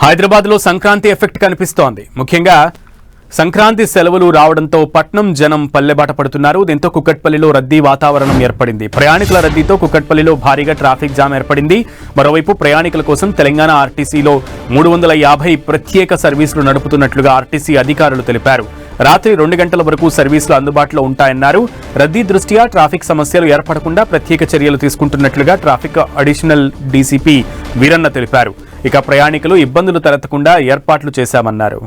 హైదరాబాద్ లో సంక్రాంతి ఎఫెక్ట్ కనిపిస్తోంది. ముఖ్యంగా సంక్రాంతి సెలవులు రావడంతో పట్నం జనం పల్లెబాట పడుతున్నారు. దీంతో కుక్కట్పల్లిలో రద్దీ వాతావరణం ఏర్పడింది. ప్రయాణికుల రద్దీతో కుక్కట్పల్లిలో భారీగా ట్రాఫిక్ జామ్ ఏర్పడింది. మరోవైపు ప్రయాణికుల కోసం తెలంగాణ ఆర్టీసీలో 350 ప్రత్యేక సర్వీసులు నడుపుతున్నట్లుగా ఆర్టీసీ అధికారులు తెలిపారు. రాత్రి 2 గంటల వరకు సర్వీసులు అందుబాటులో ఉంటాయన్నారు. రద్దీ దృష్ట్యా ట్రాఫిక్ సమస్యలు ఏర్పడకుండా ప్రత్యేక చర్యలు తీసుకుంటున్నట్లుగా ట్రాఫిక్ అడిషనల్ డీసీపీ వీరన్న తెలిపారు. ఇక ప్రయాణికులు ఇబ్బందులు తలెత్తకుండా ఏర్పాట్లు చేశామన్నారు.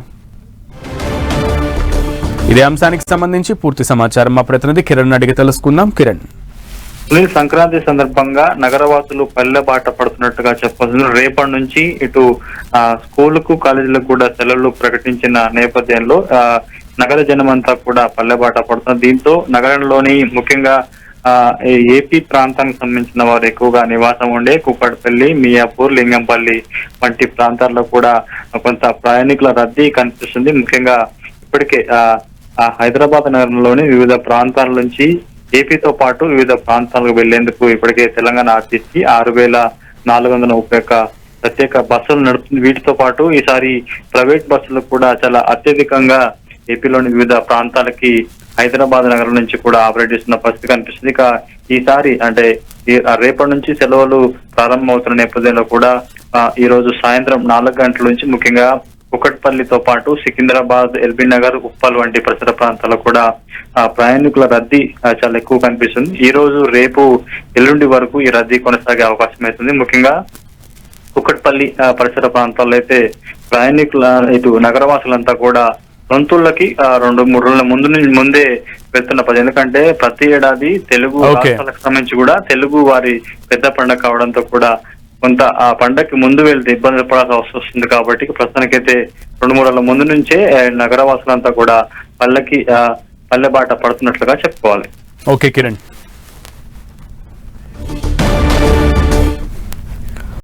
ఇదే అంశానికి సంబంధించి పూర్తి సమాచారం మా ప్రతినిధి కిరణ్ అడిగి తెలుసుకుందాం. కిరణ్, సంక్రాంతి సందర్భంగా నగరవాసులు పల్లె బాట పడుతున్నట్టుగా చెప్పవచ్చు. రేపటి నుంచి ఇటు స్కూలుకు కాలేజీలకు కూడా సెలవులు ప్రకటించిన నేపథ్యంలో నగర జనమంతా కూడా పల్లె బాట పడుతున్నారు. దీంతో నగరంలోని ముఖ్యంగా ఏపీ ప్రాంతానికి సంబంధించిన వారు ఎక్కువగా నివాసం ఉండే కుక్కట్పల్లి, మియాపూర్, లింగంపల్లి వంటి ప్రాంతాల్లో కూడా కొంత ప్రయాణికుల రద్దీ కనిపిస్తుంది. ముఖ్యంగా ఇప్పటికే హైదరాబాద్ నగరంలోని వివిధ ప్రాంతాల నుంచి ఏపీతో పాటు వివిధ ప్రాంతాలకు వెళ్లేందుకు ఇప్పటికే తెలంగాణ ఆర్టీసీ 6431 ప్రత్యేక బస్సులు నడుపుతుంది. వీటితో పాటు ఈసారి ప్రైవేట్ బస్సులు కూడా చాలా అత్యధికంగా ఏపీలోని వివిధ ప్రాంతాలకి హైదరాబాద్ నగరం నుంచి కూడా ఆపరేట్ చేస్తున్న పరిస్థితి కనిపిస్తుంది. ఇక ఈసారి అంటే రేపటి నుంచి సెలవులు ప్రారంభమవుతున్న నేపథ్యంలో కూడా ఈ రోజు సాయంత్రం 4 గంటల నుంచి ముఖ్యంగా కుక్కట్పల్లితో పాటు సికింద్రాబాద్, ఎల్బీ నగర్, ఉప్పల్ వంటి పరిసర ప్రాంతాల్లో కూడా ప్రయాణికుల రద్దీ చాలా ఎక్కువ కనిపిస్తుంది. ఈ రోజు, రేపు, ఎల్లుండి వరకు ఈ రద్దీ కొనసాగే అవకాశం అవుతుంది. ముఖ్యంగా కుక్కట్పల్లి పరిసర ప్రాంతాల్లో అయితే ప్రయాణికుల ఇటు నగరవాసులంతా కూడా సొంతూళ్ళకి 2-3 రోజుల ముందే వెళ్తున్న పని. ఎందుకంటే ప్రతి ఏడాది తెలుగు రాష్ట్రాలకు సంబంధించి కూడా తెలుగు వారి పెద్ద పండుగ కావడంతో కూడా కొంత ఆ పండగకి ముందు వెళ్తే ఇబ్బందులు పడాల్సి వస్తుంది. కాబట్టి ప్రస్తుతానికైతే 2-3 రోజుల ముందు నుంచే నగరవాసులంతా కూడా పల్లెబాట పడుతున్నట్లుగా చెప్పుకోవాలి. ఓకే కిరణ్.